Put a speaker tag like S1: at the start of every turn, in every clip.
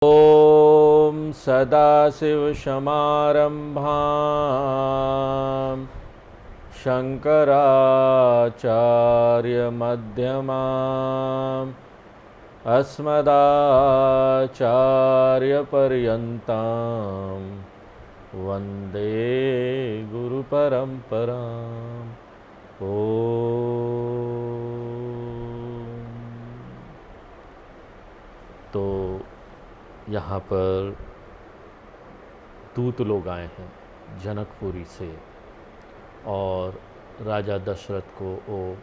S1: ॐ सदाशिवसमारम्भां शङ्कराचार्यमध्यमाम् अस्मदाचार्यपर्यन्तां वन्दे गुरुपरम्पराम्। ॐ तो यहाँ पर दूत लोग आए हैं जनकपुरी से और राजा दशरथ को वो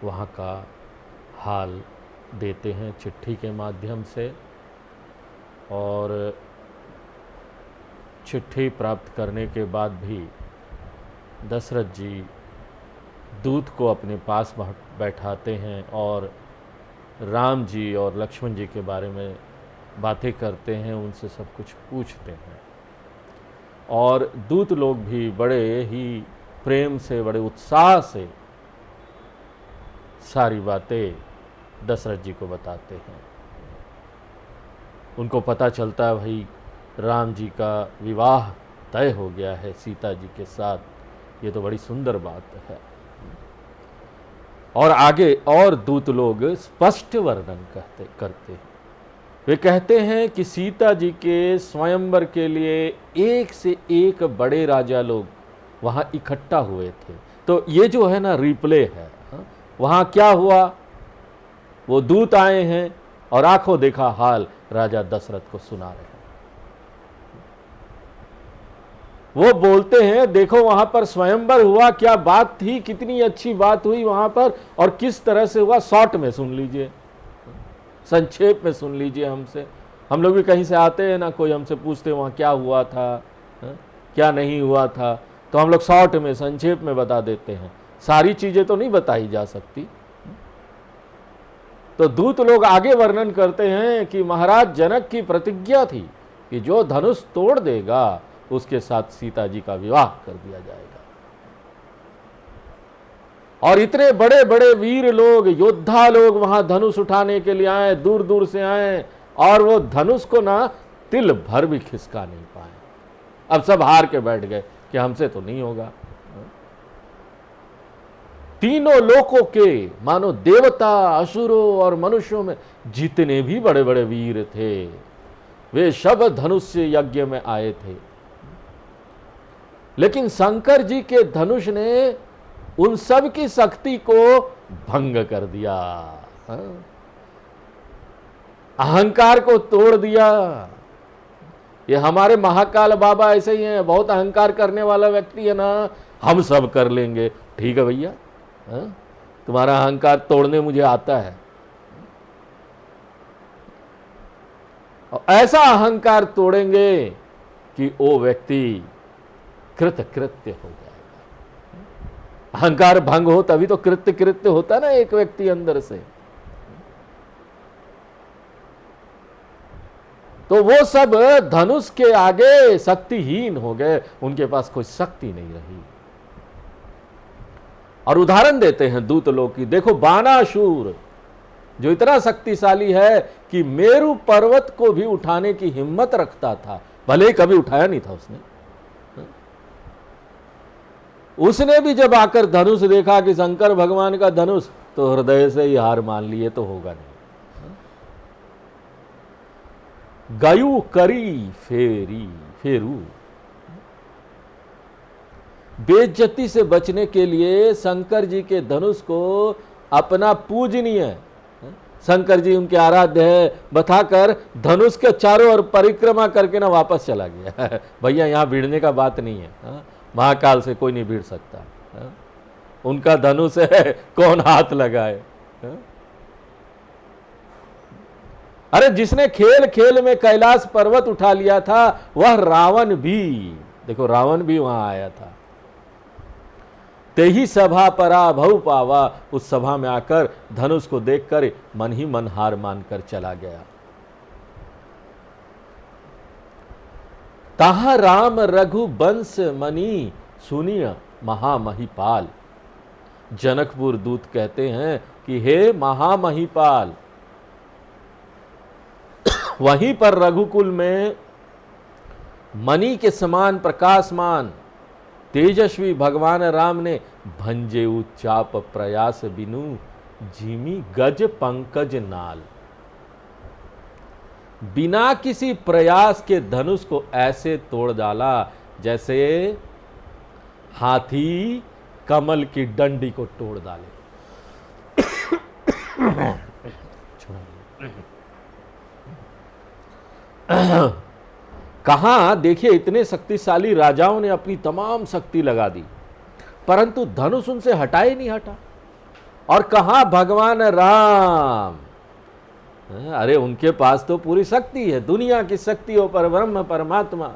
S1: वहाँ का हाल देते हैं चिट्ठी के माध्यम से। और चिट्ठी प्राप्त करने के बाद भी दशरथ जी दूत को अपने पास बैठाते हैं और राम जी और लक्ष्मण जी के बारे में बातें करते हैं, उनसे सब कुछ पूछते हैं। और दूत लोग भी बड़े ही प्रेम से, बड़े उत्साह से सारी बातें दशरथ जी को बताते हैं। उनको पता चलता है भाई राम जी का विवाह तय हो गया है सीता जी के साथ, ये तो बड़ी सुंदर बात है। और आगे और दूत लोग स्पष्ट वर्णन करते हैं। वे कहते हैं कि सीता जी के स्वयंवर के लिए एक से एक बड़े राजा लोग वहाँ इकट्ठा हुए थे। तो ये जो है ना रिप्ले है, वहाँ क्या हुआ, वो दूत आए हैं और आंखों देखा हाल राजा दशरथ को सुना रहे हैं। वो बोलते हैं देखो वहां पर स्वयंवर हुआ, क्या बात थी, कितनी अच्छी बात हुई वहां पर और किस तरह से हुआ, शॉर्ट में सुन लीजिए, संक्षेप में सुन लीजिए हमसे। हम लोग भी कहीं से आते हैं ना, कोई हमसे पूछते वहाँ क्या हुआ था, क्या नहीं हुआ था, तो हम लोग शॉर्ट में संक्षेप में बता देते हैं, सारी चीज़ें तो नहीं बताई जा सकती। तो दूत लोग आगे वर्णन करते हैं कि महाराज जनक की प्रतिज्ञा थी कि जो धनुष तोड़ देगा उसके साथ सीता जी का विवाह कर दिया जाएगा। और इतने बड़े बड़े वीर लोग, योद्धा लोग वहां धनुष उठाने के लिए आए, दूर दूर से आए, और वो धनुष को ना तिल भर भी खिसका नहीं पाए। अब सब हार के बैठ गए कि हमसे तो नहीं होगा। तीनों लोकों के मानो देवता, असुरों और मनुष्यों में जितने भी बड़े बड़े वीर थे वे सब धनुष यज्ञ में आए थे, लेकिन शंकर जी के धनुष ने उन सब की शक्ति को भंग कर दिया, अहंकार को तोड़ दिया। ये हमारे महाकाल बाबा ऐसे ही हैं, बहुत अहंकार करने वाला व्यक्ति है ना, हम सब कर लेंगे। ठीक है भैया, तुम्हारा अहंकार तोड़ने मुझे आता है। और ऐसा अहंकार तोड़ेंगे कि वो व्यक्ति कृतकृत्य हो जाएगा। अहंकार भंग हो तभी तो कृत्य कृत्य होता ना एक व्यक्ति अंदर से। तो वो सब धनुष के आगे शक्तिहीन हो गए, उनके पास कोई शक्ति नहीं रही। और उदाहरण देते हैं दूत लोग की, देखो बाणासुर जो इतना शक्तिशाली है कि मेरु पर्वत को भी उठाने की हिम्मत रखता था, भले ही कभी उठाया नहीं था उसने भी जब आकर धनुष देखा कि शंकर भगवान का धनुष, तो हृदय से ही हार मान लिए तो होगा नहीं। गयु करी फेरू, बेइज्जती से बचने के लिए शंकर जी के धनुष को अपना पूजनीय, शंकर जी उनके आराध्य है बताकर धनुष के चारों ओर परिक्रमा करके ना वापस चला गया। भैया यहाँ भिड़ने का बात नहीं है, महाकाल से कोई नहीं भिड़ सकता, उनका धनुष है, कौन हाथ लगाए। अरे जिसने खेल खेल में कैलाश पर्वत उठा लिया था वह रावण भी, देखो रावण भी वहां आया था। तेही सभा परा भव पावा, उस सभा में आकर धनुष को देखकर मन ही मन हार मानकर चला गया। ताहा राम रघुवंश मणि सुनिय महामहिपाल। जनकपुर दूत कहते हैं कि हे महामहिपाल, वहीं पर रघुकुल में मणि के समान प्रकाशमान तेजस्वी भगवान राम ने भंजे उच्चाप प्रयास बिनु जिमी गज पंकज नाल, बिना किसी प्रयास के धनुष को ऐसे तोड़ डाला जैसे हाथी कमल की डंडी को तोड़ डाले। कहां देखिए, इतने शक्तिशाली राजाओं ने अपनी तमाम शक्ति लगा दी, परंतु धनुष उनसे हटा ही नहीं हटा। और कहां भगवान राम, अरे उनके पास तो पूरी शक्ति है, दुनिया की शक्ति हो, पर ब्रह्म परमात्मा,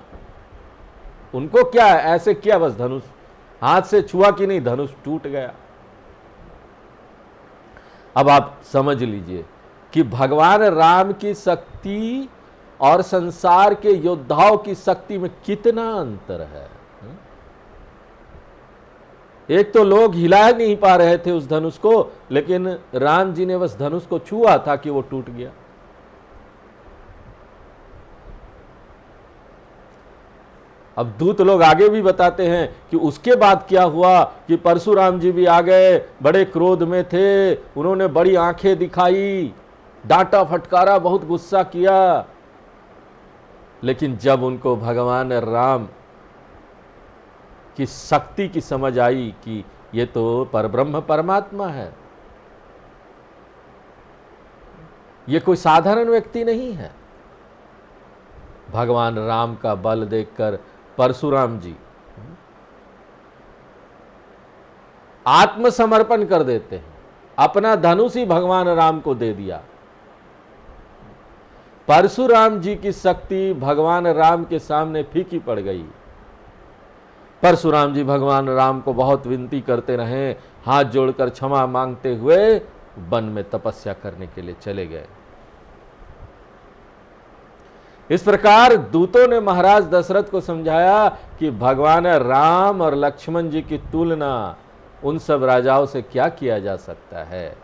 S1: उनको क्या ऐसे किया, बस धनुष हाथ से छुआ कि नहीं, धनुष टूट गया। अब आप समझ लीजिए कि भगवान राम की शक्ति और संसार के योद्धाओं की शक्ति में कितना अंतर है। एक तो लोग हिला नहीं पा रहे थे उस धनुष को, लेकिन राम जी ने बस धनुष को छुआ था कि वो टूट गया। अब दूत लोग आगे भी बताते हैं कि उसके बाद क्या हुआ कि परशुराम जी भी आ गए, बड़े क्रोध में थे, उन्होंने बड़ी आंखें दिखाई, डांटा फटकारा, बहुत गुस्सा किया। लेकिन जब उनको भगवान राम की शक्ति की समझ आई कि ये तो परब्रह्म परमात्मा है, ये कोई साधारण व्यक्ति नहीं है, भगवान राम का बल देखकर परशुराम जी आत्मसमर्पण कर देते हैं, अपना धनुष ही भगवान राम को दे दिया। परशुराम जी की शक्ति भगवान राम के सामने फीकी पड़ गई। परशुराम जी भगवान राम को बहुत विनती करते रहे, हाथ जोड़कर क्षमा मांगते हुए वन में तपस्या करने के लिए चले गए। इस प्रकार दूतों ने महाराज दशरथ को समझाया कि भगवान राम और लक्ष्मण जी की तुलना उन सब राजाओं से क्या किया जा सकता है।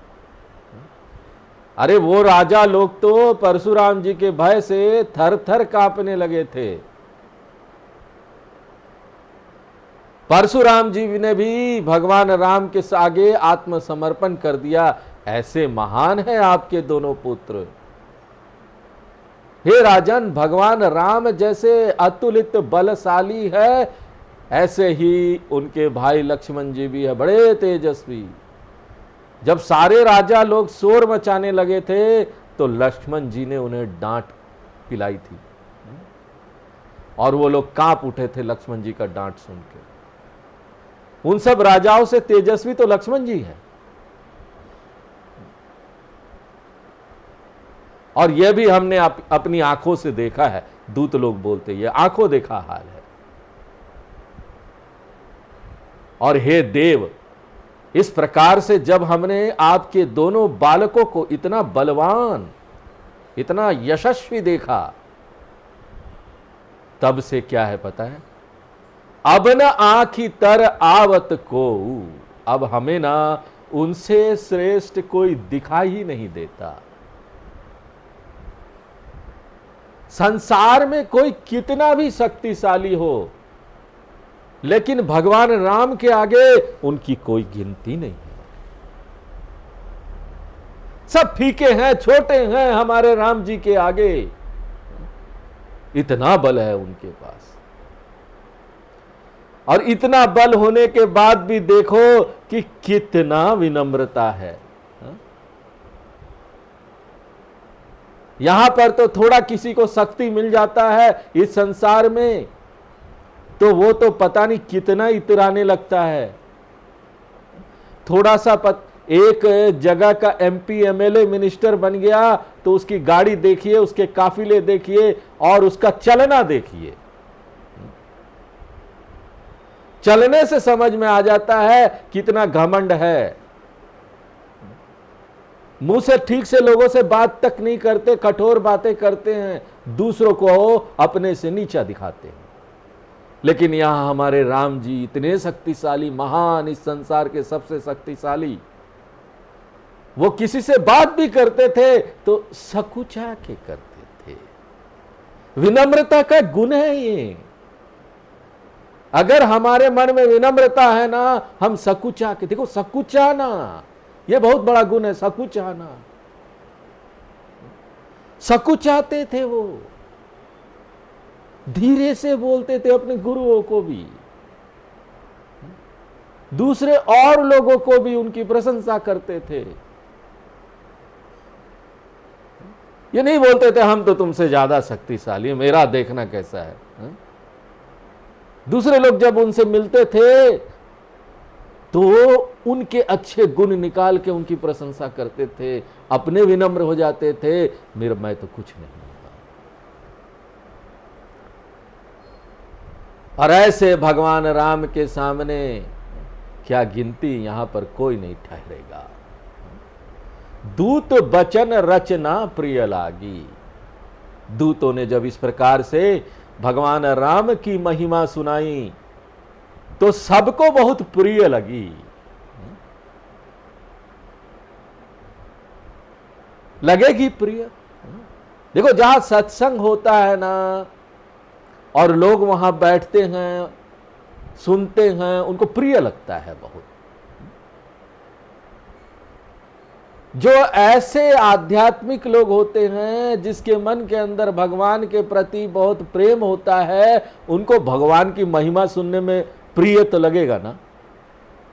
S1: अरे वो राजा लोग तो परशुराम जी के भय से थर थर कांपने लगे थे। परशुराम जी ने भी भगवान राम के आगे आत्मसमर्पण कर दिया। ऐसे महान है आपके दोनों पुत्र। हे राजन, भगवान राम जैसे अतुलित बलशाली है, ऐसे ही उनके भाई लक्ष्मण जी भी है, बड़े तेजस्वी। जब सारे राजा लोग शोर मचाने लगे थे तो लक्ष्मण जी ने उन्हें डांट पिलाई थी और वो लोग कांप उठे थे लक्ष्मण जी का डांट सुन के। उन सब राजाओं से तेजस्वी तो लक्ष्मण जी हैं। और यह भी हमने अपनी आंखों से देखा है, दूत लोग बोलते ये आंखों देखा हाल है। और हे देव, इस प्रकार से जब हमने आपके दोनों बालकों को इतना बलवान, इतना यशस्वी देखा, तब से क्या है पता है, अब न आंखी तर आवत को, अब हमें ना उनसे श्रेष्ठ कोई दिखाई ही नहीं देता। संसार में कोई कितना भी शक्तिशाली हो, लेकिन भगवान राम के आगे उनकी कोई गिनती नहीं है। सब फीके हैं, छोटे हैं हमारे राम जी के आगे। इतना बल है उनके पास, और इतना बल होने के बाद भी देखो कि कितना विनम्रता है। यहां पर तो थोड़ा किसी को शक्ति मिल जाता है इस संसार में, तो वो तो पता नहीं कितना इतराने लगता है। थोड़ा सा एक जगह का एमपी एमएलए मिनिस्टर बन गया तो उसकी गाड़ी देखिए, उसके काफिले देखिए और उसका चलना देखिए। चलने से समझ में आ जाता है कितना घमंड है। मुंह से ठीक से लोगों से बात तक नहीं करते, कठोर बातें करते हैं, दूसरों को अपने से नीचा दिखाते हैं। लेकिन यहां हमारे राम जी इतने शक्तिशाली, महान, इस संसार के सबसे शक्तिशाली, वो किसी से बात भी करते थे तो सकुचा के करते थे। विनम्रता का गुण है ये। अगर हमारे मन में विनम्रता है ना, हम सकुचा के, देखो सकुचाना, ये बहुत बड़ा गुण है, सकुचाना। सकुचाते थे वो, धीरे से बोलते थे अपने गुरुओं को भी, दूसरे और लोगों को भी उनकी प्रशंसा करते थे। ये नहीं बोलते थे हम तो तुमसे ज्यादा शक्तिशाली, मेरा देखना कैसा है। दूसरे लोग जब उनसे मिलते थे तो उनके अच्छे गुण निकाल के उनकी प्रशंसा करते थे, अपने विनम्र हो जाते थे, मैं तो कुछ नहीं हूं। और ऐसे भगवान राम के सामने क्या गिनती, यहां पर कोई नहीं ठहरेगा। दूत बचन रचना प्रिय लागी। दूतों ने जब इस प्रकार से भगवान राम की महिमा सुनाई तो सबको बहुत प्रिय लगी। लगेगी प्रिय। देखो जहां सत्संग होता है ना और लोग वहां बैठते हैं, सुनते हैं, उनको प्रिय लगता है बहुत। जो ऐसे आध्यात्मिक लोग होते हैं जिसके मन के अंदर भगवान के प्रति बहुत प्रेम होता है, उनको भगवान की महिमा सुनने में प्रिय तो लगेगा ना।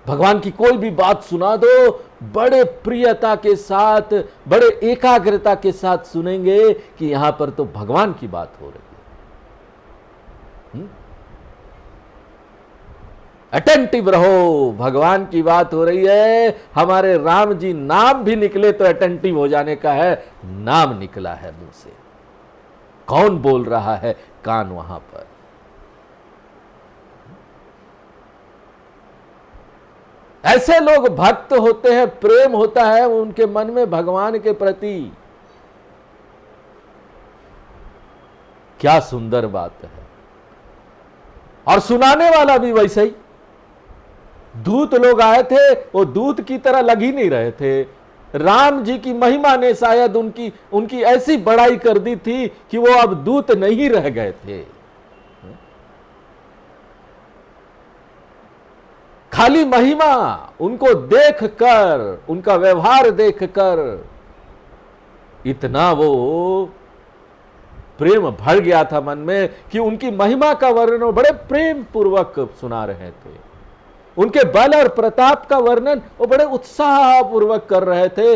S1: भगवान की कोई भी बात सुना दो, बड़े प्रियता के साथ, बड़े एकाग्रता के साथ सुनेंगे कि यहां पर तो भगवान की बात हो रही है। अटेंटिव रहो, भगवान की बात हो रही है। हमारे राम जी नाम भी निकले तो अटेंटिव हो जाने का है। नाम निकला है मुंह से, कौन बोल रहा है, कान वहां पर। ऐसे लोग भक्त होते हैं, प्रेम होता है उनके मन में भगवान के प्रति। क्या सुंदर बात है। और सुनाने वाला भी वैसे ही। दूत लोग आए थे, वो दूत की तरह लग ही नहीं रहे थे। राम जी की महिमा ने शायद उनकी ऐसी बड़ाई कर दी थी कि वो अब दूत नहीं रह गए थे। खाली महिमा, उनको देखकर, उनका व्यवहार देखकर इतना वो प्रेम भर गया था मन में कि उनकी महिमा का वर्णन बड़े प्रेम पूर्वक सुना रहे थे। उनके बल और प्रताप का वर्णन वो बड़े उत्साह पूर्वक कर रहे थे।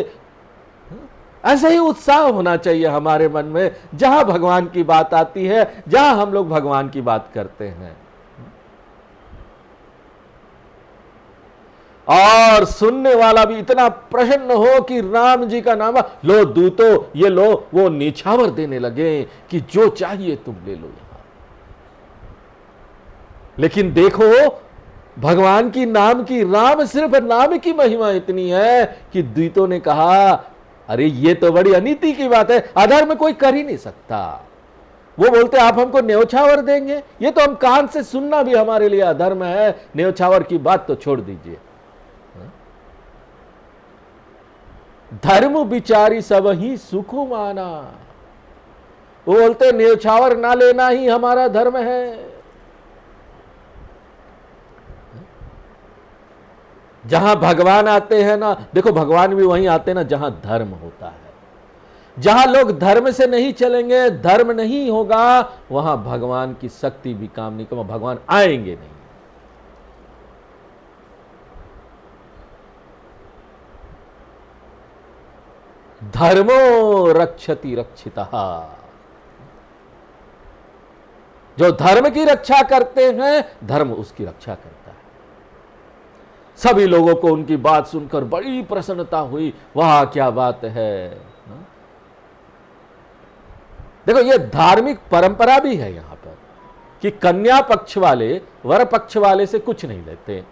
S1: ऐसे ही उत्साह होना चाहिए हमारे मन में जहां भगवान की बात आती है, जहां हम लोग भगवान की बात करते हैं। और सुनने वाला भी इतना प्रसन्न हो कि राम जी का नाम लो दूतो, ये लो, वो निछावर देने लगे कि जो चाहिए तुम ले लो यहां। लेकिन देखो भगवान की नाम की, राम सिर्फ नाम की महिमा इतनी है कि दूतों ने कहा अरे ये तो बड़ी अनीति की बात है, अधर्म कोई कर ही नहीं सकता। वो बोलते आप हमको न्योछावर देंगे, ये तो हम कान से सुनना भी हमारे लिए अधर्म है, न्योछावर की बात तो छोड़ दीजिए। धर्म विचारी सब ही सुख माना। वो बोलते न्योछावर ना लेना ही हमारा धर्म है। जहां भगवान आते हैं ना, देखो भगवान भी वहीं आते हैं ना जहां धर्म होता है। जहां लोग धर्म से नहीं चलेंगे, धर्म नहीं होगा, वहां भगवान की शक्ति भी काम नहीं करेगी, भगवान आएंगे नहीं। धर्मो रक्षति रक्षितः। जो धर्म की रक्षा करते हैं, धर्म उसकी रक्षा करता है। सभी लोगों को उनकी बात सुनकर बड़ी प्रसन्नता हुई। वाह क्या बात है। देखो ये धार्मिक परंपरा भी है यहां पर कि कन्या पक्ष वाले वर पक्ष वाले से कुछ नहीं लेते।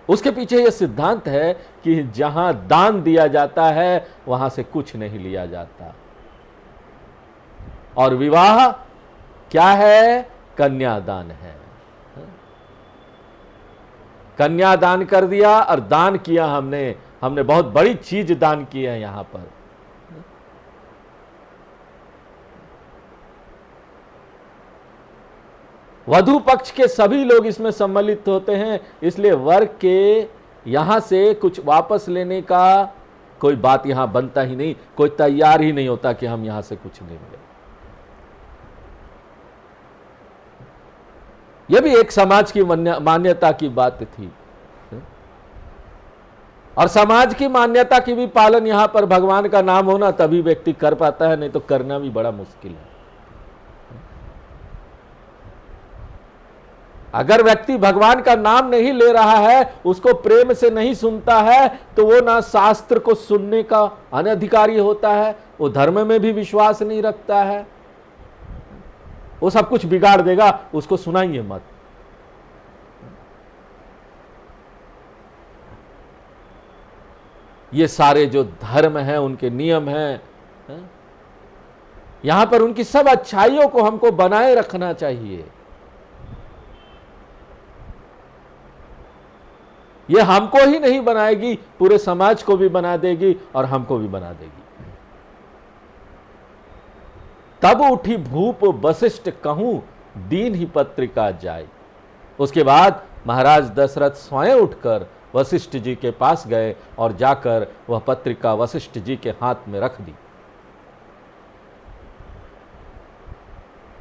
S1: उसके पीछे यह सिद्धांत है कि जहां दान दिया जाता है वहां से कुछ नहीं लिया जाता। और विवाह क्या है? कन्यादान है। कन्यादान कर दिया और दान किया हमने बहुत बड़ी चीज दान की है यहां पर। वधु पक्ष के सभी लोग इसमें सम्मिलित होते हैं, इसलिए वर के यहां से कुछ वापस लेने का कोई बात यहां बनता ही नहीं, कोई तैयार ही नहीं होता कि हम यहां से कुछ लेंगे। यह भी एक समाज की मान्यता की बात थी, और समाज की मान्यता की भी पालन यहां पर भगवान का नाम होना तभी व्यक्ति कर पाता है, नहीं तो करना भी बड़ा मुश्किल है। अगर व्यक्ति भगवान का नाम नहीं ले रहा है, उसको प्रेम से नहीं सुनता है, तो वो ना शास्त्र को सुनने का अनधिकारी होता है, वो धर्म में भी विश्वास नहीं रखता है, वो सब कुछ बिगाड़ देगा, उसको सुनाइए मत। ये सारे जो धर्म हैं, उनके नियम हैं, यहां पर उनकी सब अच्छाइयों को हमको बनाए रखना चाहिए। ये हमको ही नहीं बनाएगी, पूरे समाज को भी बना देगी और हमको भी बना देगी। तब उठी भूप वशिष्ठ कहूं दीन ही पत्रिका जाए। उसके बाद महाराज दशरथ स्वयं उठकर वशिष्ठ जी के पास गए और जाकर वह पत्रिका वशिष्ठ जी के हाथ में रख दी,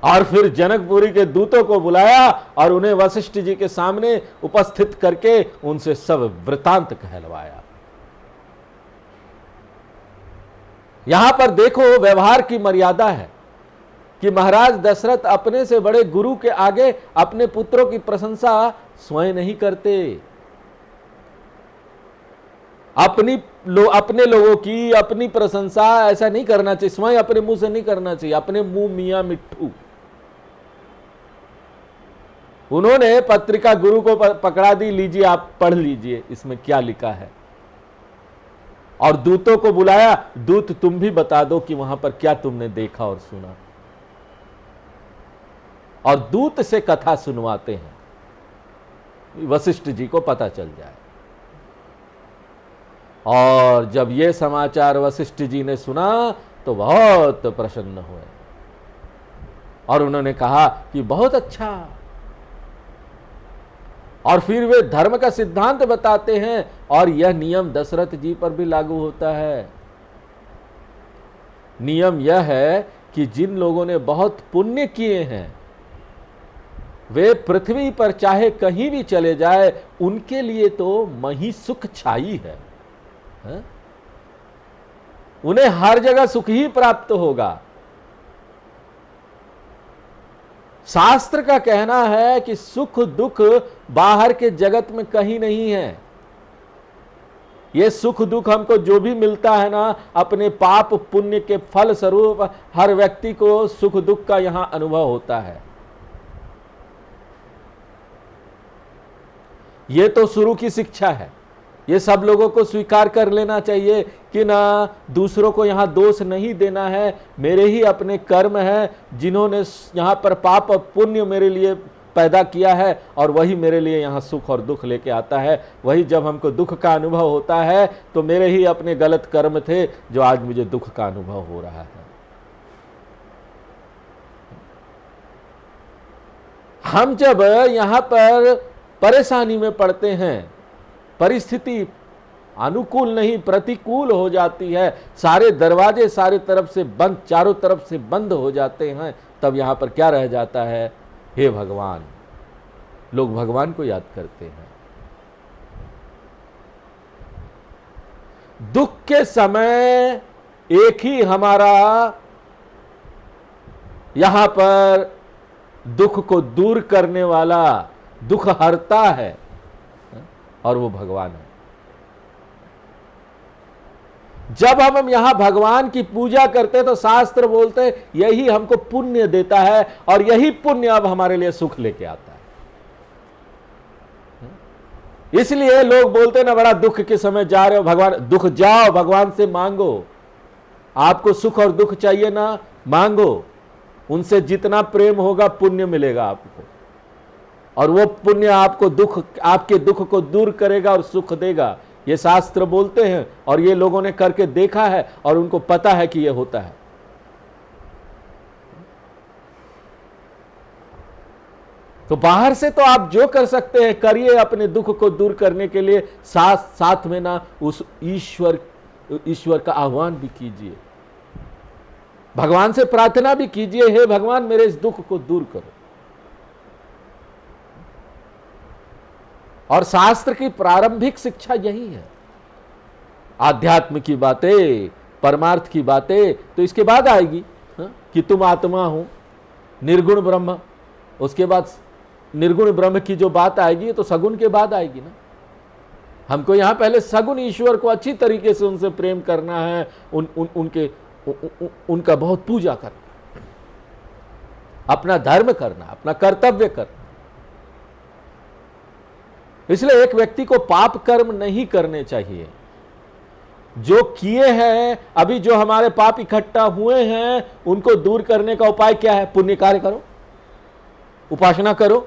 S1: और फिर जनकपुरी के दूतों को बुलाया और उन्हें वशिष्ठ जी के सामने उपस्थित करके उनसे सब वृतांत कहलवाया। यहां पर देखो व्यवहार की मर्यादा है कि महाराज दशरथ अपने से बड़े गुरु के आगे अपने पुत्रों की प्रशंसा स्वयं नहीं करते। अपने लोगों की अपनी प्रशंसा ऐसा नहीं करना चाहिए, स्वयं अपने मुंह से नहीं करना चाहिए, अपने मुंह मियां मिट्ठू। उन्होंने पत्रिका गुरु को पकड़ा दी, लीजिए आप पढ़ लीजिए इसमें क्या लिखा है, और दूतों को बुलाया, दूत तुम भी बता दो कि वहां पर क्या तुमने देखा और सुना, और दूत से कथा सुनवाते हैं, वशिष्ठ जी को पता चल जाए। और जब यह समाचार वशिष्ठ जी ने सुना तो बहुत प्रसन्न हुए और उन्होंने कहा कि बहुत अच्छा। और फिर वे धर्म का सिद्धांत बताते हैं, और यह नियम दशरथ जी पर भी लागू होता है। नियम यह है कि जिन लोगों ने बहुत पुण्य किए हैं, वे पृथ्वी पर चाहे कहीं भी चले जाए, उनके लिए तो मही सुख छाई है, उन्हें हर जगह सुख ही प्राप्त होगा। शास्त्र का कहना है कि सुख दुख बाहर के जगत में कहीं नहीं है। ये सुख दुख हमको जो भी मिलता है ना, अपने पाप पुण्य के फल स्वरूप हर व्यक्ति को सुख दुख का यहां अनुभव होता है। ये तो शुरू की शिक्षा है, ये सब लोगों को स्वीकार कर लेना चाहिए कि ना दूसरों को यहां दोष नहीं देना है, मेरे ही अपने कर्म हैं जिन्होंने यहां पर पाप और पुण्य मेरे लिए पैदा किया है, और वही मेरे लिए यहां सुख और दुख लेके आता है। वही जब हमको दुख का अनुभव होता है तो मेरे ही अपने गलत कर्म थे जो आज मुझे दुख का अनुभव हो रहा है। हम जब यहां पर परेशानी में पड़ते हैं, परिस्थिति अनुकूल नहीं प्रतिकूल हो जाती है, सारे दरवाजे सारे तरफ से बंद, चारों तरफ से बंद हो जाते हैं, तब यहां पर क्या रह जाता है? हे भगवान। लोग भगवान को याद करते हैं। दुख के समय एक ही हमारा यहां पर दुख को दूर करने वाला, दुख हरता है, और वो भगवान है। जब हम यहां भगवान की पूजा करते तो शास्त्र बोलते यही हमको पुण्य देता है, और यही पुण्य अब हमारे लिए सुख लेके आता है। इसलिए लोग बोलते ना, बड़ा दुख के समय जा रहे हो भगवान, दुख जाओ भगवान से मांगो, आपको सुख और दुख चाहिए ना, मांगो, उनसे जितना प्रेम होगा पुण्य मिलेगा आपको, और वो पुण्य आपको आपके दुख को दूर करेगा और सुख देगा। ये शास्त्र बोलते हैं, और ये लोगों ने करके देखा है और उनको पता है कि ये होता है। तो बाहर से तो आप जो कर सकते हैं करिए अपने दुख को दूर करने के लिए, साथ साथ में ना उस ईश्वर का आह्वान भी कीजिए, भगवान से प्रार्थना भी कीजिए, हे भगवान मेरे इस दुख को दूर करो। और शास्त्र की प्रारंभिक शिक्षा यही है, आध्यात्म की बातें, परमार्थ की बातें तो इसके बाद आएगी, कि तुम आत्मा हो, निर्गुण ब्रह्म, उसके बाद निर्गुण ब्रह्म की जो बात आएगी तो सगुण के बाद आएगी ना। हमको यहां पहले सगुण ईश्वर को अच्छी तरीके से उनसे प्रेम करना है, उनका बहुत पूजा करना, अपना धर्म करना, अपना कर्तव्य करना। इसलिए एक व्यक्ति को पाप कर्म नहीं करने चाहिए। जो किए हैं, अभी जो हमारे पाप इकट्ठा हुए हैं उनको दूर करने का उपाय क्या है? पुण्य कार्य करो, उपासना करो,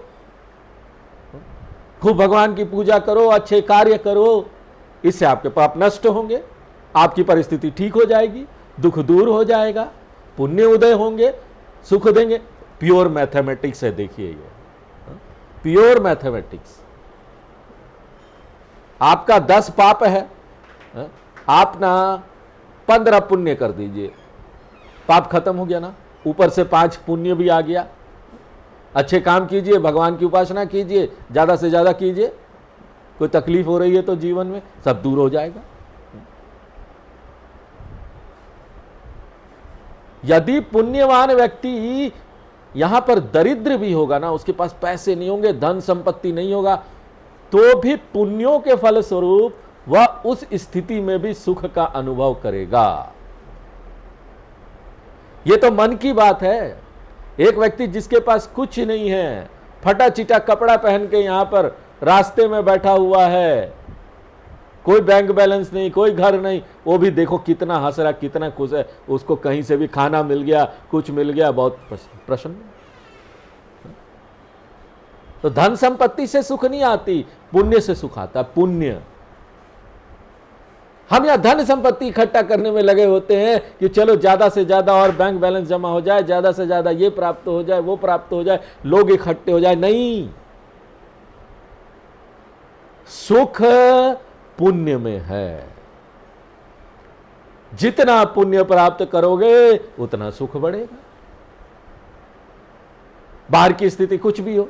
S1: खूब भगवान की पूजा करो, अच्छे कार्य करो। इससे आपके पाप नष्ट होंगे, आपकी परिस्थिति ठीक हो जाएगी, दुख दूर हो जाएगा, पुण्य उदय होंगे, सुख देंगे। प्योर मैथमेटिक्स है, देखिए ये प्योर मैथमेटिक्स। आपका 10 पाप है, आप ना 15 पुण्य कर दीजिए, पाप खत्म हो गया ना। ऊपर से 5 पुण्य भी आ गया। अच्छे काम कीजिए, भगवान की उपासना कीजिए, ज्यादा से ज्यादा कीजिए। कोई तकलीफ हो रही है तो जीवन में सब दूर हो जाएगा। यदि पुण्यवान व्यक्ति यहां पर दरिद्र भी होगा ना, उसके पास पैसे नहीं होंगे, धन संपत्ति नहीं होगा, तो भी पुण्यों के फलस्वरूप वह उस स्थिति में भी सुख का अनुभव करेगा। यह तो मन की बात है। एक व्यक्ति जिसके पास कुछ नहीं है, फटा चिटा कपड़ा पहन के यहां पर रास्ते में बैठा हुआ है, कोई बैंक बैलेंस नहीं, कोई घर नहीं, वो भी देखो कितना हंस रहा, कितना खुश है। उसको कहीं से भी खाना मिल गया, कुछ मिल गया, बहुत प्रसन्न। तो धन संपत्ति से सुख नहीं आती, पुण्य से सुख आता। पुण्य, हम यहां धन संपत्ति इकट्ठा करने में लगे होते हैं कि चलो ज्यादा से ज्यादा और बैंक बैलेंस जमा हो जाए, ज्यादा से ज्यादा ये प्राप्त हो जाए, वो प्राप्त हो जाए, लोग इकट्ठे हो जाए। नहीं, सुख पुण्य में है। जितना पुण्य प्राप्त करोगे उतना सुख बढ़ेगा। बाहर की स्थिति कुछ भी हो,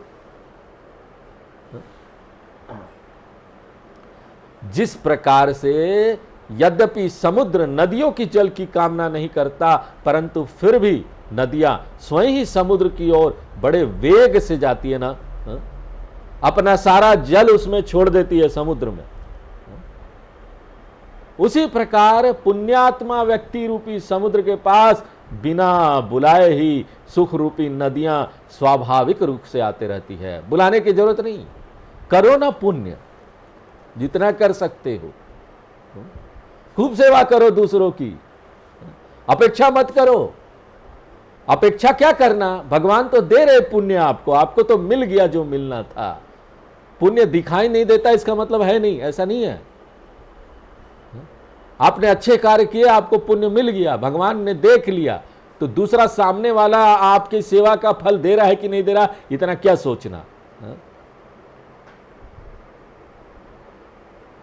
S1: जिस प्रकार से यद्यपि समुद्र नदियों की जल की कामना नहीं करता, परंतु फिर भी नदियां स्वयं ही समुद्र की ओर बड़े वेग से जाती है ना, अपना सारा जल उसमें छोड़ देती है समुद्र में। उसी प्रकार पुण्यात्मा व्यक्ति रूपी समुद्र के पास बिना बुलाए ही सुख रूपी नदियां स्वाभाविक रूप से आते रहती है। बुलाने की जरूरत नहीं। करो ना पुण्य, जितना कर सकते हो, खूब सेवा करो दूसरों की, अपेक्षा मत करो। अपेक्षा क्या करना, भगवान तो दे रहे पुण्य आपको, आपको तो मिल गया जो मिलना था। पुण्य दिखाई नहीं देता इसका मतलब है नहीं, ऐसा नहीं है। आपने अच्छे कार्य किए, आपको पुण्य मिल गया, भगवान ने देख लिया, तो दूसरा सामने वाला आपकी सेवा का फल दे रहा है कि नहीं दे रहा, इतना क्या सोचना।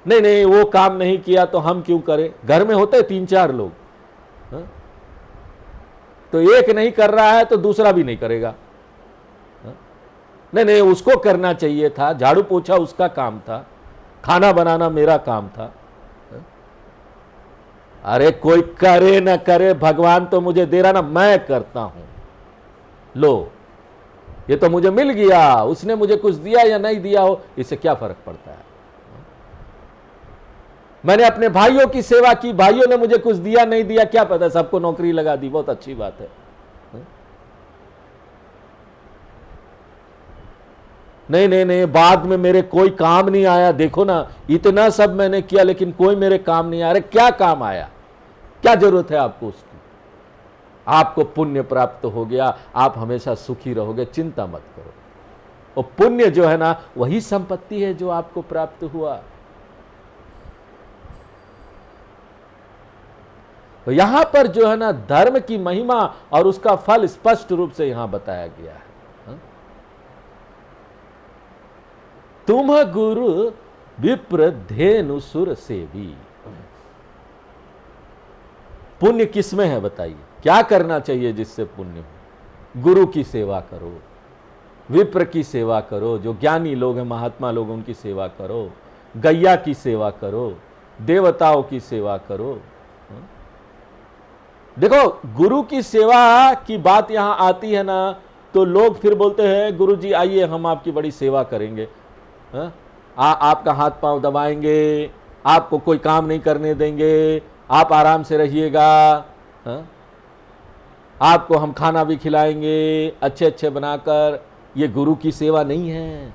S1: नहीं नहीं, वो काम नहीं किया तो हम क्यों करें। घर में होते 3-4 लोग, तो एक नहीं कर रहा है तो दूसरा भी नहीं करेगा। नहीं नहीं, उसको करना चाहिए था, झाड़ू पोछा उसका काम था, खाना बनाना मेरा काम था। अरे कोई करे ना करे, भगवान तो मुझे दे रहा ना, मैं करता हूं। लो, ये तो मुझे मिल गया, उसने मुझे कुछ दिया या नहीं दिया हो, इससे क्या फर्क पड़ता है। मैंने अपने भाइयों की सेवा की, भाइयों ने मुझे कुछ दिया नहीं दिया, क्या पता, सबको नौकरी लगा दी, बहुत अच्छी बात है। नहीं नहीं नहीं, बाद में मेरे कोई काम नहीं आया, देखो ना इतना सब मैंने किया लेकिन कोई मेरे काम नहीं आया। अरे क्या काम आया, क्या जरूरत है आपको उसकी। आपको पुण्य प्राप्त हो गया, आप हमेशा सुखी रहोगे, चिंता मत करो। और पुण्य जो है ना, वही संपत्ति है जो आपको प्राप्त हुआ। तो यहां पर जो है ना, धर्म की महिमा और उसका फल स्पष्ट रूप से यहां बताया गया है। तुम गुरु विप्र धेनु सुर सेवी। पुण्य किसमें है बताइए, क्या करना चाहिए जिससे पुण्य हो? गुरु की सेवा करो, विप्र की सेवा करो, जो ज्ञानी लोग हैं, महात्मा लोग, उनकी सेवा करो, गैया की सेवा करो, देवताओं की सेवा करो। देखो, गुरु की सेवा की बात यहां आती है ना, तो लोग फिर बोलते हैं गुरु जी आइए हम आपकी बड़ी सेवा करेंगे, आपका हाथ पांव दबाएंगे, आपको कोई काम नहीं करने देंगे, आप आराम से रहिएगा, आपको हम खाना भी खिलाएंगे अच्छे अच्छे बनाकर। ये गुरु की सेवा नहीं है।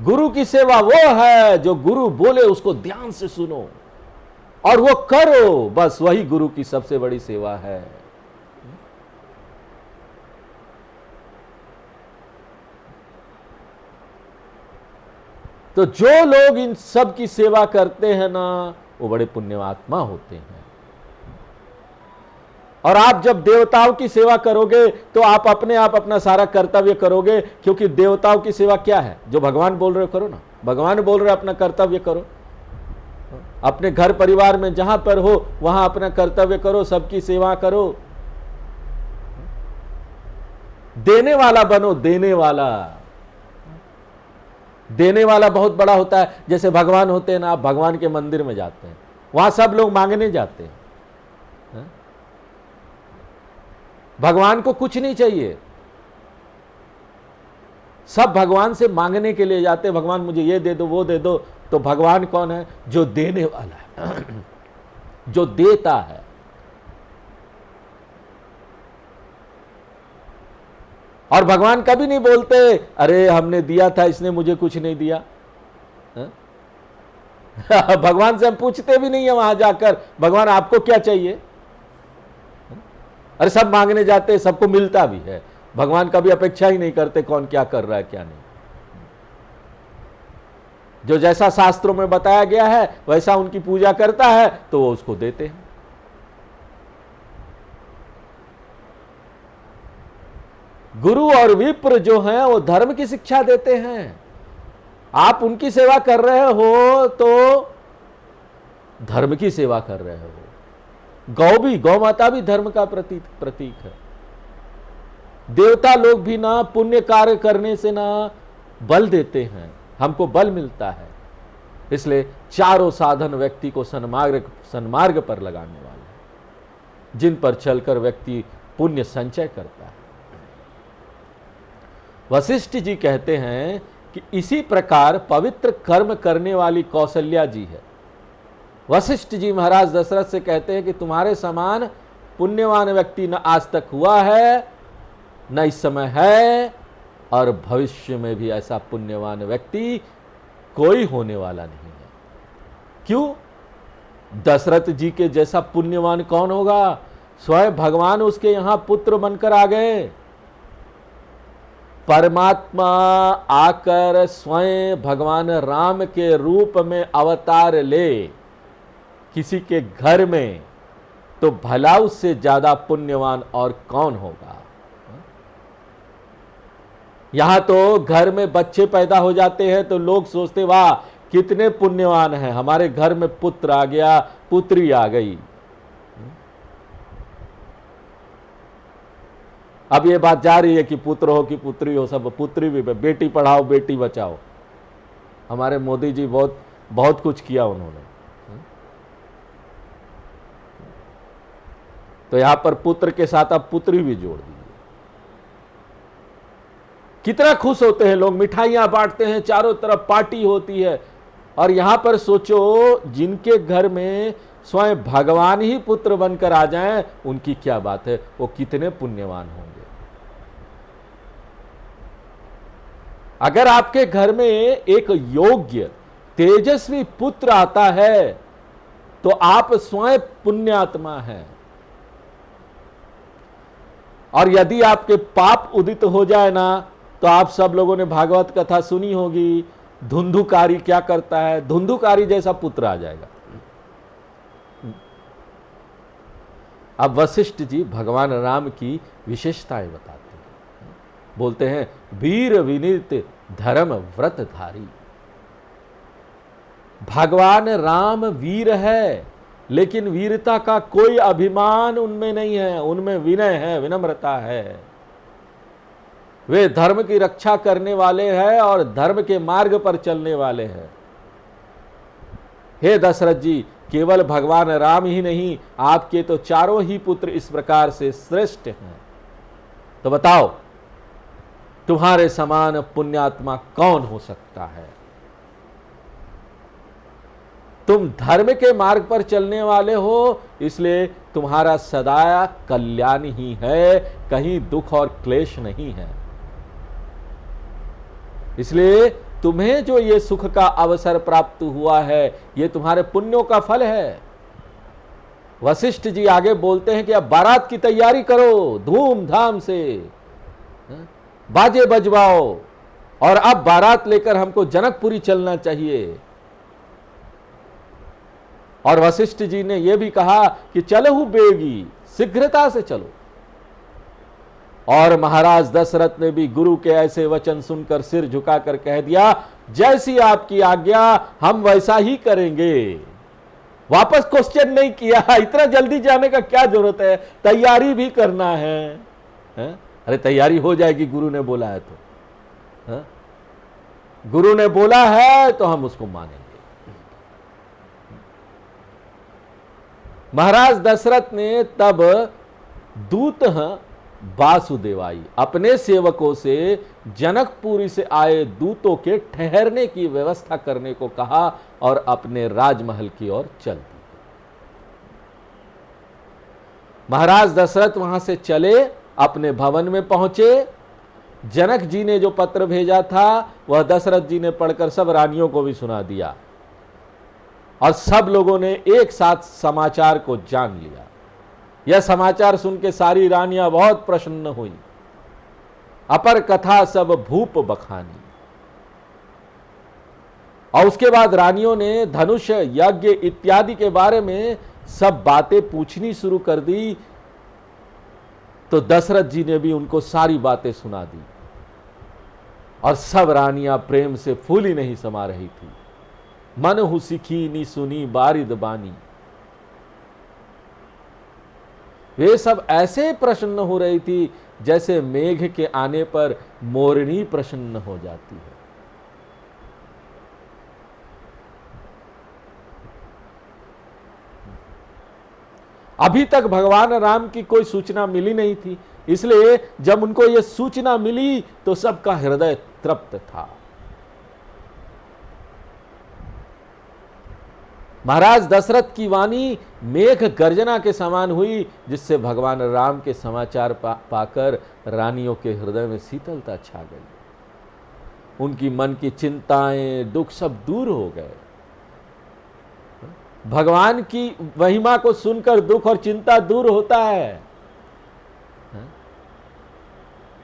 S1: गुरु की सेवा वो है जो गुरु बोले उसको ध्यान से सुनो और वो करो, बस वही गुरु की सबसे बड़ी सेवा है। तो जो लोग इन सब की सेवा करते हैं ना, वो बड़े पुण्यात्मा होते हैं। और आप जब देवताओं की सेवा करोगे तो आप अपने आप अपना सारा कर्तव्य करोगे, क्योंकि देवताओं की सेवा क्या है? जो भगवान बोल रहे हो करो ना। भगवान बोल रहे अपना कर्तव्य करो, अपने घर परिवार में जहां पर हो वहां अपना कर्तव्य करो, सबकी सेवा करो, देने वाला बनो। देने वाला, देने वाला बहुत बड़ा होता है। जैसे भगवान होते हैं ना, आप भगवान के मंदिर में जाते हैं, वहां सब लोग मांगने जाते हैं। भगवान को कुछ नहीं चाहिए, सब भगवान से मांगने के लिए जाते हैं। भगवान मुझे ये दे दो, वो दे दो। तो भगवान कौन है? जो देने वाला है, जो देता है। और भगवान कभी नहीं बोलते अरे हमने दिया था इसने मुझे कुछ नहीं दिया। भगवान से हम पूछते भी नहीं है वहां जाकर, भगवान आपको क्या चाहिए? अरे सब मांगने जाते हैं, सबको मिलता भी है। भगवान कभी अपेक्षा ही नहीं करते कौन क्या कर रहा है क्या नहीं। जो जैसा शास्त्रों में बताया गया है वैसा उनकी पूजा करता है तो वो उसको देते हैं। गुरु और विप्र जो हैं वो धर्म की शिक्षा देते हैं। आप उनकी सेवा कर रहे हो तो धर्म की सेवा कर रहे हो। गौ माता भी धर्म का प्रतीक है। देवता लोग भी ना पुण्य कार्य करने से ना बल देते हैं, हमको बल मिलता है। इसलिए चारों साधन व्यक्ति को सन्मार्ग पर लगाने वाले हैं, जिन पर चलकर व्यक्ति पुण्य संचय करता है। वशिष्ठ जी कहते हैं कि इसी प्रकार पवित्र कर्म करने वाली कौशल्या जी है। वशिष्ठ जी महाराज दशरथ से कहते हैं कि तुम्हारे समान पुण्यवान व्यक्ति न आज तक हुआ है, न इस समय है, और भविष्य में भी ऐसा पुण्यवान व्यक्ति कोई होने वाला नहीं है। क्यों? दशरथ जी के जैसा पुण्यवान कौन होगा? स्वयं भगवान उसके यहां पुत्र बनकर आ गए। परमात्मा आकर स्वयं भगवान राम के रूप में अवतार ले किसी के घर में, तो भला उससे ज्यादा पुण्यवान और कौन होगा? यहां तो घर में बच्चे पैदा हो जाते हैं तो लोग सोचते वाह कितने पुण्यवान हैं, हमारे घर में पुत्र आ गया, पुत्री आ गई। अब ये बात जा रही है कि पुत्र हो कि पुत्री हो, सब पुत्री भी, बेटी पढ़ाओ बेटी बचाओ। हमारे मोदी जी बहुत कुछ किया उन्होंने। तो यहां पर पुत्र के साथ अब पुत्री भी जोड़ दीजिए। कितना खुश होते हैं लोग, मिठाइयां बांटते हैं, चारों तरफ पार्टी होती है। और यहां पर सोचो जिनके घर में स्वयं भगवान ही पुत्र बनकर आ जाएं, उनकी क्या बात है, वो कितने पुण्यवान होंगे। अगर आपके घर में एक योग्य तेजस्वी पुत्र आता है तो आप स्वयं पुण्यात्मा हैं। और यदि आपके पाप उदित हो जाए ना, तो आप सब लोगों ने भागवत कथा सुनी होगी, धुंधुकारी क्या करता है, धुंधुकारी जैसा पुत्र आ जाएगा। अब वशिष्ठ जी भगवान राम की विशेषताएं बताते हैं। बोलते हैं वीर विनीत धर्म व्रतधारी। भगवान राम वीर है, लेकिन वीरता का कोई अभिमान उनमें नहीं है, उनमें विनय है, विनम्रता है। वे धर्म की रक्षा करने वाले हैं और धर्म के मार्ग पर चलने वाले हैं। हे दशरथ जी, केवल भगवान राम ही नहीं, आपके तो चारों ही पुत्र इस प्रकार से श्रेष्ठ हैं। तो बताओ, तुम्हारे समान पुण्यात्मा कौन हो सकता है? तुम धर्म के मार्ग पर चलने वाले हो, इसलिए तुम्हारा सदा कल्याण ही है, कहीं दुख और क्लेश नहीं है। इसलिए तुम्हें जो ये सुख का अवसर प्राप्त हुआ है, ये तुम्हारे पुण्यों का फल है। वशिष्ठ जी आगे बोलते हैं कि अब बारात की तैयारी करो, धूमधाम से बाजे बजवाओ, और अब बारात लेकर हमको जनकपुरी चलना चाहिए। और वशिष्ठ जी ने यह भी कहा कि चलहु बेगी, शीघ्रता से चलो। और महाराज दशरथ ने भी गुरु के ऐसे वचन सुनकर सिर झुकाकर कह दिया, जैसी आपकी आज्ञा, हम वैसा ही करेंगे। वापस क्वेश्चन नहीं किया, इतना जल्दी जाने का क्या जरूरत है, तैयारी भी करना है? अरे तैयारी हो जाएगी, गुरु ने बोला है तो। गुरु ने बोला है तो हम उसको मानेंगे। महाराज दशरथ ने तब दूत वासुदेवाई अपने सेवकों से जनकपुरी से आए दूतों के ठहरने की व्यवस्था करने को कहा और अपने राजमहल की ओर चल दी। महाराज दशरथ वहां से चले, अपने भवन में पहुंचे। जनक जी ने जो पत्र भेजा था वह दशरथ जी ने पढ़कर सब रानियों को भी सुना दिया, और सब लोगों ने एक साथ समाचार को जान लिया। यह समाचार सुन के सारी रानियां बहुत प्रसन्न हुई। अपर कथा सब भूप बखानी। और उसके बाद रानियों ने धनुष यज्ञ इत्यादि के बारे में सब बातें पूछनी शुरू कर दी। तो दशरथ जी ने भी उनको सारी बातें सुना दी, और सब रानियां प्रेम से फूली नहीं समा रही थी। मन हु सिखी नी सुनी बारिद बानी। वे सब ऐसे प्रसन्न हो रही थी जैसे मेघ के आने पर मोरनी प्रसन्न हो जाती है। अभी तक भगवान राम की कोई सूचना मिली नहीं थी, इसलिए जब उनको यह सूचना मिली तो सबका हृदय तृप्त था। महाराज दशरथ की वाणी मेघ गर्जना के समान हुई, जिससे भगवान राम के समाचार पाकर रानियों के हृदय में शीतलता छा गई। उनकी मन की चिंताएं, दुख सब दूर हो गए। भगवान की महिमा को सुनकर दुख और चिंता दूर होता है।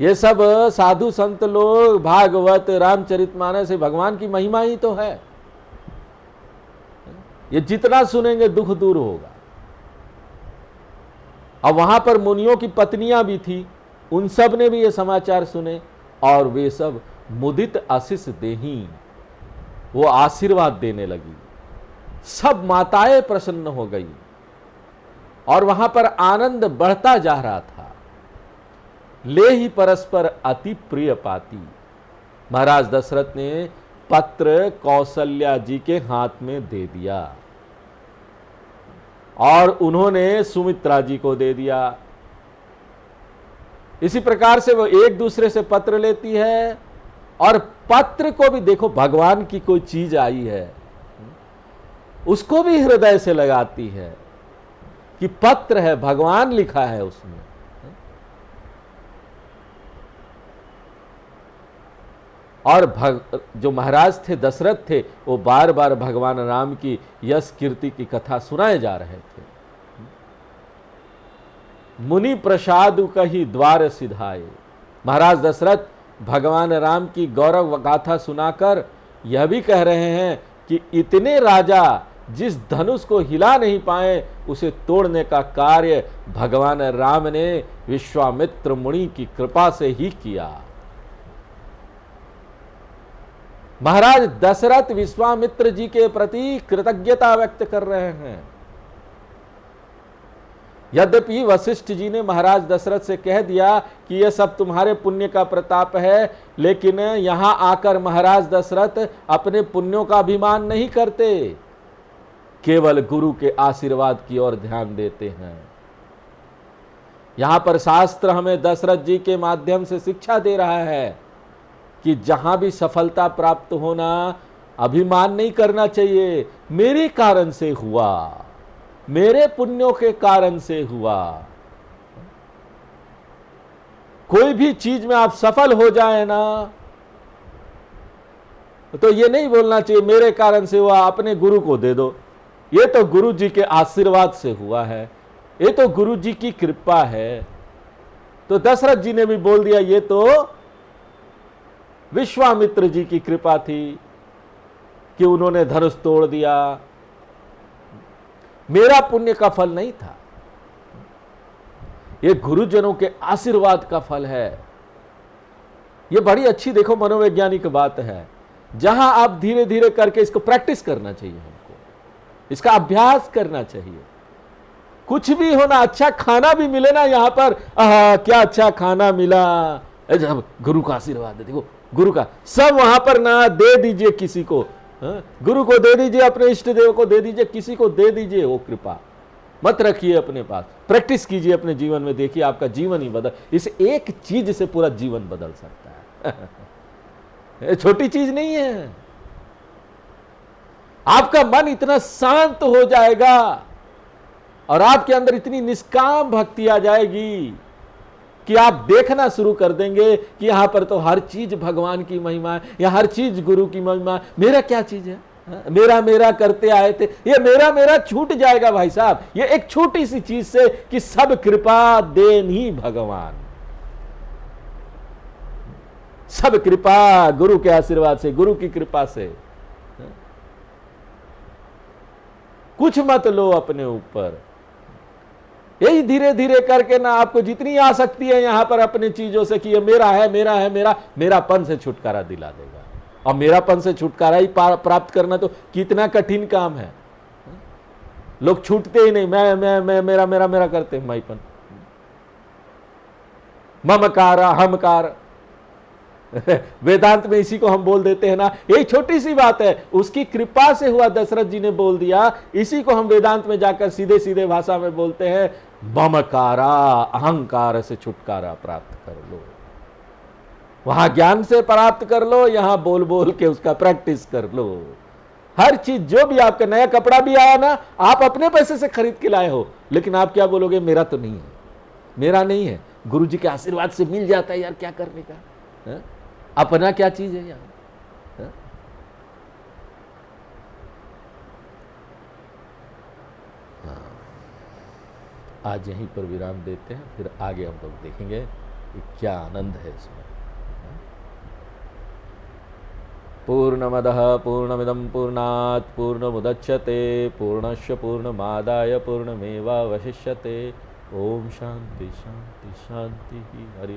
S1: ये सब साधु संत लोग, भागवत, रामचरितमानस से भगवान की महिमा ही तो है। ये जितना सुनेंगे दुख दूर होगा। अब वहां पर मुनियों की पत्नियां भी थी, उन सब ने भी ये समाचार सुने, और वे सब मुदित आशीष देही, वो आशीर्वाद देने लगी। सब माताएं प्रसन्न हो गई, और वहां पर आनंद बढ़ता जा रहा था। ले ही परस्पर अति प्रिय पाती। महाराज दशरथ ने पत्र कौशल्या जी के हाथ में दे दिया, और उन्होंने सुमित्रा जी को दे दिया। इसी प्रकार से वो एक दूसरे से पत्र लेती है, और पत्र को भी देखो, भगवान की कोई चीज आई है उसको भी हृदय से लगाती है कि पत्र है, भगवान लिखा है उसमें। और जो महाराज थे, दशरथ थे, वो बार बार भगवान राम की यश कीर्ति की कथा सुनाए जा रहे थे। मुनि प्रसाद कही द्वार सिधाए। महाराज दशरथ भगवान राम की गौरव गाथा सुनाकर यह भी कह रहे हैं कि इतने राजा जिस धनुष को हिला नहीं पाए, उसे तोड़ने का कार्य भगवान राम ने विश्वामित्र मुनि की कृपा से ही किया। महाराज दशरथ विश्वामित्र जी के प्रति कृतज्ञता व्यक्त कर रहे हैं। यद्यपि वशिष्ठ जी ने महाराज दशरथ से कह दिया कि यह सब तुम्हारे पुण्य का प्रताप है, लेकिन यहां आकर महाराज दशरथ अपने पुण्यों का अभिमान नहीं करते, केवल गुरु के आशीर्वाद की ओर ध्यान देते हैं। यहां पर शास्त्र हमें दशरथ जी के माध्यम से शिक्षा दे रहा है कि जहां भी सफलता प्राप्त होना, अभिमान नहीं करना चाहिए। मेरे कारण से हुआ, मेरे पुण्यों के कारण से हुआ। कोई भी चीज में आप सफल हो जाए ना, तो ये नहीं बोलना चाहिए मेरे कारण से हुआ, अपने गुरु को दे दो, ये तो गुरु जी के आशीर्वाद से हुआ है, ये तो गुरु जी की कृपा है। तो दशरथ जी ने भी बोल दिया ये तो विश्वामित्र जी की कृपा थी कि उन्होंने धनुष तोड़ दिया, मेरा पुण्य का फल नहीं था, ये गुरुजनों के आशीर्वाद का फल है। ये बड़ी अच्छी देखो मनोवैज्ञानिक बात है, जहां आप धीरे धीरे करके इसको प्रैक्टिस करना चाहिए, हमको इसका अभ्यास करना चाहिए। कुछ भी होना, अच्छा खाना भी मिले ना यहां पर, क्या अच्छा खाना मिला, जब गुरु का आशीर्वाद है, देखो गुरु का सब वहां पर ना दे दीजिए किसी को, गुरु को दे दीजिए, अपने इष्ट देव को दे दीजिए, किसी को दे दीजिए, वो कृपा मत रखिए अपने पास। प्रैक्टिस कीजिए अपने जीवन में, देखिए आपका जीवन ही बदल, इस एक चीज से पूरा जीवन बदल सकता है। छोटी चीज नहीं है। आपका मन इतना शांत हो जाएगा और आपके अंदर इतनी निष्काम भक्ति आ जाएगी कि आप देखना शुरू कर देंगे कि यहां पर तो हर चीज भगवान की महिमा है, या हर चीज गुरु की महिमा है, मेरा क्या चीज है, मेरा मेरा करते आए थे, ये मेरा मेरा छूट जाएगा भाई साहब। ये एक छोटी सी चीज से कि सब कृपा देन ही भगवान, सब कृपा गुरु के आशीर्वाद से, गुरु की कृपा से। कुछ मत लो अपने ऊपर। यही धीरे धीरे करके ना आपको जितनी आसक्ति है यहां पर अपने चीजों से कि ये मेरा है, मेरा है, मेरापन से छुटकारा दिला देगा। और मेरापन से छुटकारा ही प्राप्त करना तो कितना कठिन काम है। लोग छूटते ही नहीं, मैं मेरा मेरा मेरा करते हैं, माईपन, ममकार अहमकार। वेदांत में इसी को हम बोल देते हैं ना, यही छोटी सी बात है, उसकी कृपा से हुआ, दशरथ जी ने बोल दिया। इसी को हम वेदांत में जाकर सीधे सीधे भाषा में बोलते हैं, ममकारा अहंकार से छुटकारा प्राप्त कर लो। वहां ज्ञान से प्राप्त कर लो, यहां बोल बोल के उसका प्रैक्टिस कर लो। हर चीज, जो भी आपका नया कपड़ा भी आया ना, आप अपने पैसे से खरीद के लाए हो, लेकिन आप क्या बोलोगे, मेरा तो नहीं है, मेरा नहीं है, गुरु जी के आशीर्वाद से मिल जाता है यार, क्या करने का है? अपना क्या चीज है यार। आज यहीं पर विराम देते हैं, फिर आगे हम लोग देखेंगे कि क्या आनंद है इसमें। पूर्णमदः पूर्णमिदं पूर्णात् पूर्णमुदच्यते पूर्णस्य पूर्णमादाय पूर्णमेवावशिष्यते। ओम शांति शांति शांति। हरि